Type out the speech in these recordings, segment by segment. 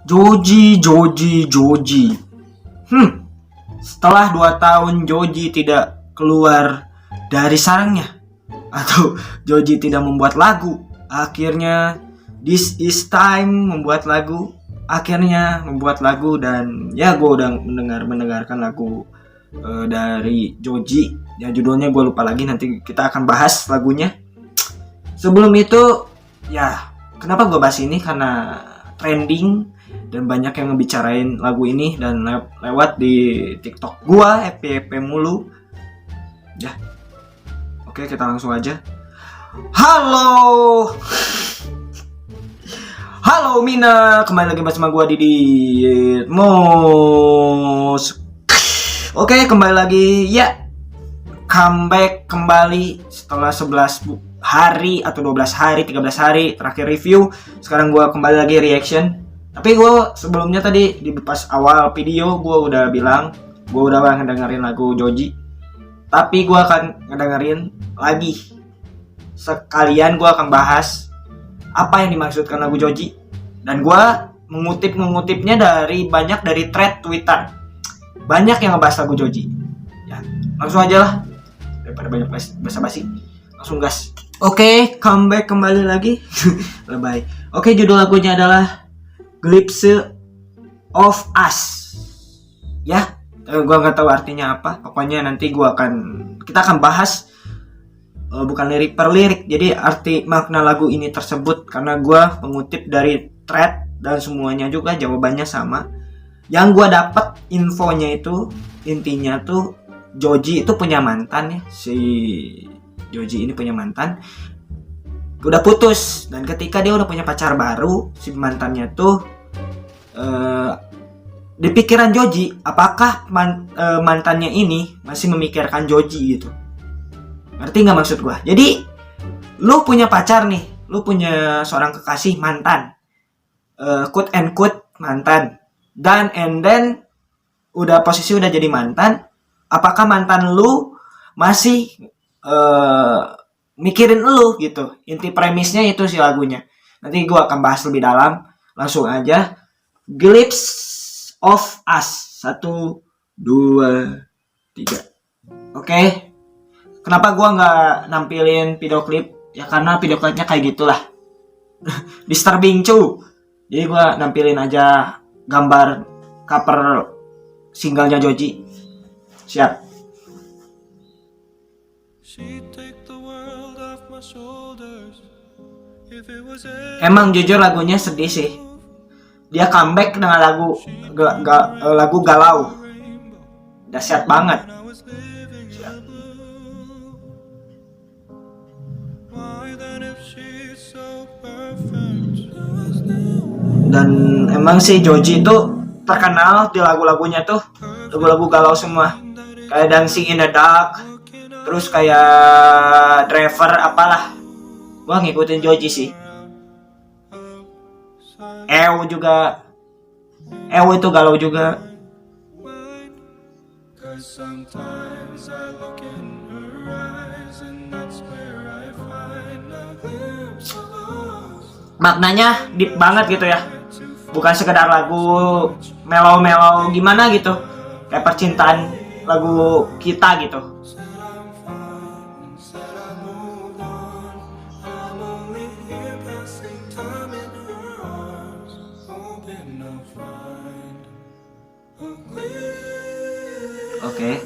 Joji. Setelah 2 tahun Joji tidak keluar dari sarangnya, atau Joji tidak membuat lagu, akhirnya this is time membuat lagu. Akhirnya membuat lagu, dan ya gue udah mendengarkan lagu dari Joji. Ya judulnya gue lupa lagi, nanti kita akan bahas lagunya. Sebelum itu, ya kenapa gue bahas ini? Karena trending dan banyak yang ngebicarain lagu ini dan lewat di TikTok gue, FYP mulu. Ya, oke, kita langsung aja. Halo Mina, kembali lagi bersama gue Didit Mos. Oke, kembali lagi ya. Comeback kembali setelah 11 hari atau 12 hari, 13 hari terakhir review. Sekarang gue kembali lagi reaction. Tapi gue sebelumnya tadi di pas awal video gue udah bilang gue udah ngedengerin lagu Joji. Tapi gue akan ngedengerin lagi. Sekalian gue akan bahas apa yang dimaksudkan lagu Joji. Dan gue mengutipnya dari thread Twitter. Banyak yang ngebahas lagu Joji. Ya, langsung aja lah. Daripada banyak basa-basi, langsung gas. Oke, comeback kembali lagi. Lebay. Oke, judul lagunya adalah Glimpse of Us. Ya, gue nggak tahu artinya apa. Pokoknya nanti kita akan bahas bukan lirik per lirik. Jadi arti makna lagu ini tersebut, karena gue mengutip dari thread dan semuanya juga jawabannya sama. Yang gue dapat infonya itu intinya tuh Joji itu punya mantan ya. Si Joji ini punya mantan, udah putus, dan ketika dia udah punya pacar baru, si mantannya tuh di pikiran Joji, apakah mantannya ini masih memikirkan Joji gitu. Ngerti nggak maksud gue? Jadi lu punya pacar nih, lu punya seorang kekasih mantan, quote and quote mantan, dan and then posisi udah jadi mantan. Apakah mantan lu masih mikirin lu gitu? Inti premisnya itu si lagunya. Nanti gue akan bahas lebih dalam. Langsung aja. Glimpse of Us. 1, 2, 3. Oke. Kenapa gue gak nampilin video klip? Ya karena video klipnya kayak gitulah. Disturbing cu. Jadi gue nampilin aja gambar cover singlenya Joji. Siap. Emang jujur lagunya sedih sih. Dia comeback dengan lagu galau. Dahsyat banget. Siap. Dan emang sih Joji itu terkenal di lagu-lagunya tuh lagu-lagu galau semua. Kayak Dancing in the Dark, terus kayak Driver apalah. Gua ngikutin Joji sih. Ew itu galau juga. Maknanya deep banget gitu ya. Bukan sekedar lagu mellow-mellow gimana gitu. Kayak percintaan lagu kita gitu. Oke.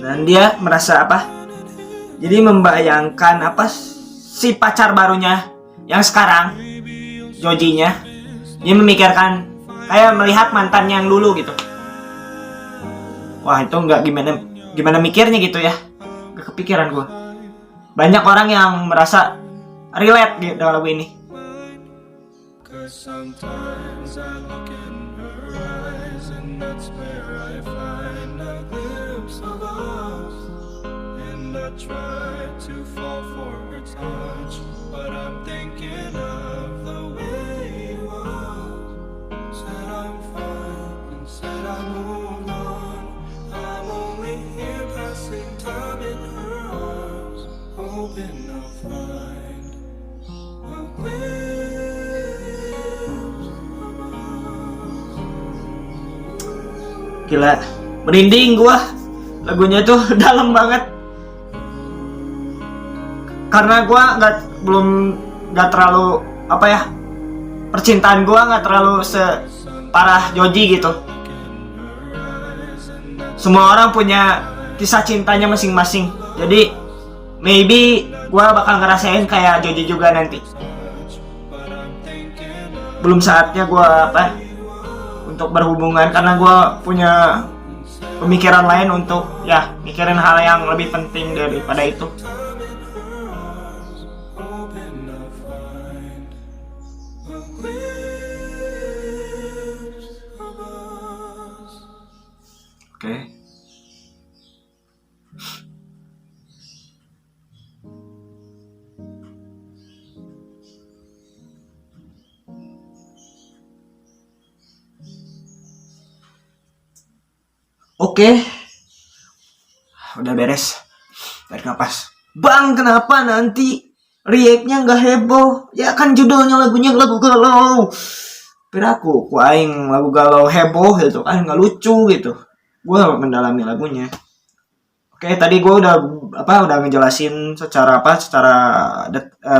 Dan dia merasa apa? Jadi membayangkan apa si pacar barunya yang sekarang, Jojinya, dia memikirkan kayak melihat mantannya yang dulu gitu. Wah, itu nggak gimana mikirnya gitu ya, nggak kepikiran gue. Banyak orang yang merasa relate gitu dengan lagu ini. tried to fall for her touch, but I'm thinking of the way it was. Said I'm fine and said I moved on. I'm only here passing time in her arms, hoping I'll find a glimpse of us. Gila, merinding gua. Lagunya tuh dalam banget. Karena gua nggak terlalu apa ya, percintaan gua nggak terlalu separah Joji gitu. Semua orang punya kisah cintanya masing-masing. Jadi maybe gua bakal ngerasain kayak Joji juga nanti. Belum saatnya gua untuk berhubungan, karena gua punya pemikiran lain untuk ya mikirin hal yang lebih penting daripada itu. Oke. Oke. Udah beres. Tarik napas. Bang, kenapa nanti react-nya nggak heboh? Ya kan judulnya lagunya lagu galau. Piraku, aing lagu galau heboh gitu kan, nggak lucu gitu. Gue mendalami lagunya. Oke, tadi gue udah ngejelasin secara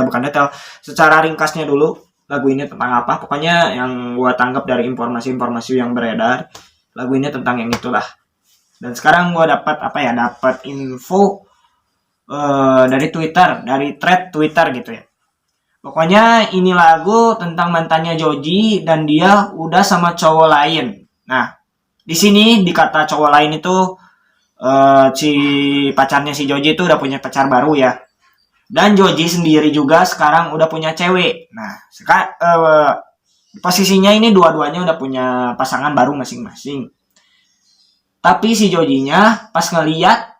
bukan detail, secara ringkasnya dulu lagu ini tentang apa. Pokoknya yang gue tangkap dari informasi-informasi yang beredar, lagu ini tentang yang itulah. Dan sekarang gue dapat info dari Twitter, dari thread Twitter gitu ya. Pokoknya ini lagu tentang mantannya Joji dan dia udah sama cowok lain. Nah, di sini dikata cowok lain itu si pacarnya si Joji itu udah punya pacar baru ya. Dan Joji sendiri juga sekarang udah punya cewek. Nah, posisinya ini dua-duanya udah punya pasangan baru masing-masing. Tapi si Jojinya pas ngeliat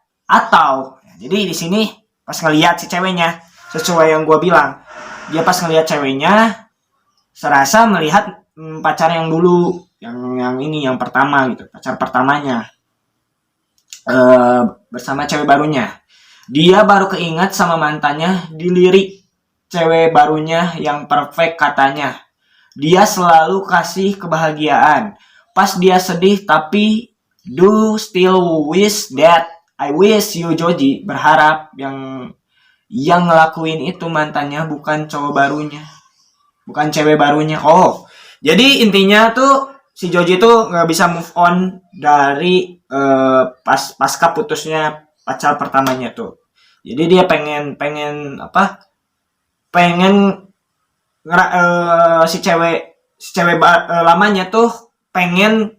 jadi di sini pas ngeliat si ceweknya, sesuai yang gue bilang, dia pas ngeliat ceweknya serasa melihat pacar yang dulu, yang pertama gitu, pacar pertamanya bersama cewek barunya. Dia baru keingat sama mantannya di lirik cewek barunya yang perfect katanya. Dia selalu kasih kebahagiaan. Pas dia sedih tapi do still wish that I wish you Joji, berharap yang ngelakuin itu mantannya bukan cowok barunya, bukan cewek barunya. Oh, jadi intinya tuh si Joji tuh nggak bisa move on dari pasca putusnya pacar pertamanya tuh. Jadi dia pengen si cewek lamanya tuh pengen,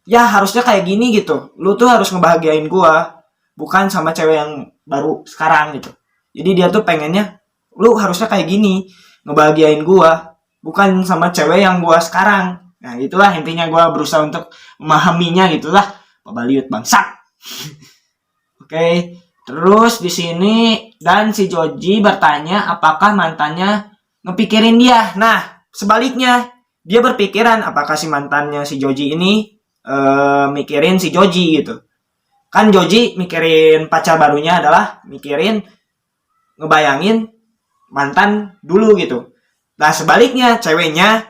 ya harusnya kayak gini gitu. Lu tuh harus ngebahagiain gua, bukan sama cewek yang baru sekarang gitu. Jadi dia tuh pengennya, lu harusnya kayak gini, ngebahagiain gua, bukan sama cewek yang gua sekarang. Nah, itulah intinya, gua berusaha untuk memahaminya gitulah. Pabaliut bangsat. Oke. Terus di sini dan si Joji bertanya apakah mantannya ngepikirin dia. Nah, sebaliknya, dia berpikiran apakah si mantannya si Joji ini mikirin si Joji gitu. Kan Joji mikirin pacar barunya adalah mikirin, ngebayangin mantan dulu gitu. Nah, sebaliknya ceweknya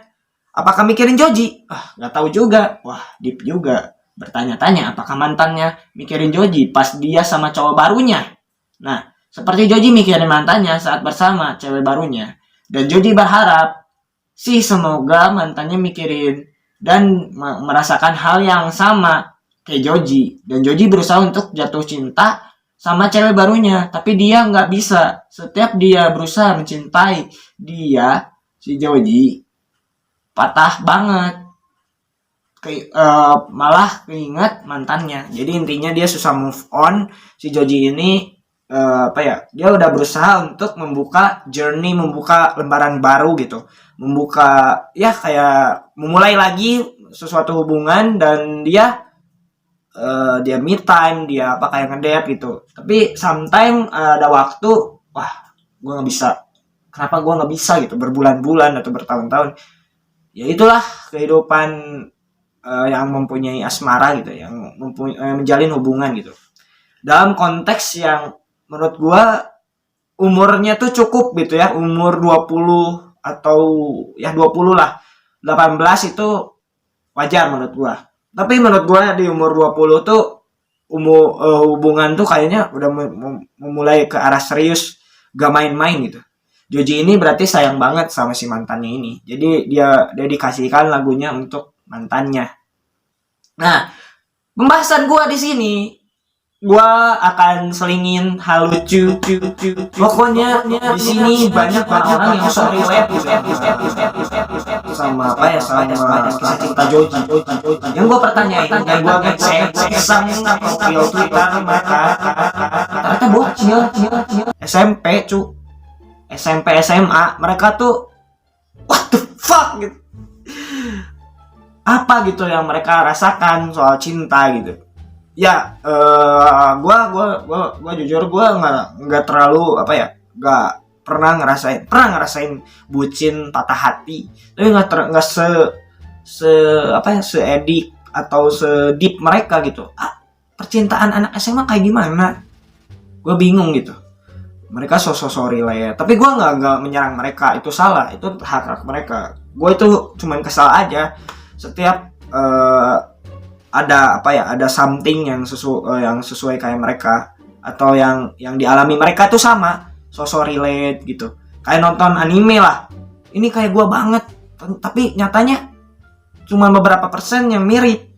apakah mikirin Joji? Nggak tahu juga. Wah, deep juga. Bertanya-tanya apakah mantannya mikirin Joji pas dia sama cowok barunya. Nah, seperti Joji mikirin mantannya saat bersama cewek barunya. Dan Joji berharap sih semoga mantannya mikirin dan merasakan hal yang sama kayak Joji. Dan Joji berusaha untuk jatuh cinta sama cewek barunya, tapi dia nggak bisa. Setiap dia berusaha mencintai dia, si Joji patah banget. Malah keinget mantannya. Jadi intinya dia susah move on. Si Joji ini dia udah berusaha untuk membuka journey, membuka lembaran baru gitu, membuka ya kayak memulai lagi sesuatu hubungan, dan dia dia me time, dia apa kayak ngedate gitu. Tapi sometimes ada waktu, wah gue nggak bisa. Kenapa gue nggak bisa gitu berbulan-bulan atau bertahun-tahun? Ya itulah kehidupan yang mempunyai asmara gitu, yang menjalin hubungan gitu. Dalam konteks yang menurut gue umurnya tuh cukup gitu ya, umur 20 atau ya 20 lah. 18 itu wajar menurut gua. Tapi menurut gua di umur 20 tuh hubungan tuh kayaknya udah memulai ke arah serius, gak main-main gitu. Joji ini berarti sayang banget sama si mantannya ini. Jadi dia dikasihkan lagunya untuk mantannya. Nah, pembahasan gua di sini gua akan selingin hal lucu. Pokoknya di sini banyak orang yang so relate sama apa ya, sama kisah cinta Joji. Yang gua pertanyain, yang gua ngecek iseng profil Twitter mereka, ternyata bocil SMP SMP SMA mereka tuh what the fuck gitu. Apa gitu yang mereka rasakan soal cinta gitu. Ya, gua jujur gua nggak terlalu apa ya, nggak pernah ngerasain bucin patah hati, tapi nggak se edik atau sedip mereka gitu. Percintaan anak SMA kayak gimana? Gue bingung gitu. Mereka sosok relate, tapi gue nggak menyerang mereka, itu salah, itu hak mereka. Gue itu cuman kesal aja setiap ada apa ya, ada something yang sesuai kayak mereka atau yang dialami mereka tuh sama, sosok relate gitu. Kayak nonton anime lah. Ini kayak gua banget, tapi nyatanya cuma beberapa persen yang mirip.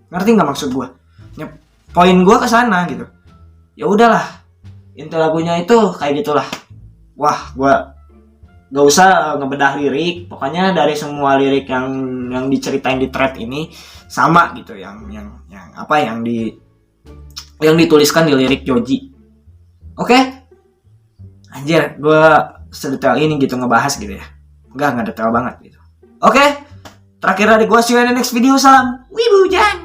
Ngerti nggak maksud gua? Poin gua ke sana gitu. Ya udahlah. Inti lagunya itu kayak gitulah. Wah, gua gak usah ngebedah lirik, pokoknya dari semua lirik yang diceritain di thread ini sama gitu, yang apa yang dituliskan di lirik Joji. Oke? Anjir, gue sedetail ini gitu ngebahas gitu ya. Enggak detail banget gitu. Oke? Terakhir dari gue, see you in the next video. Salam Wibujan.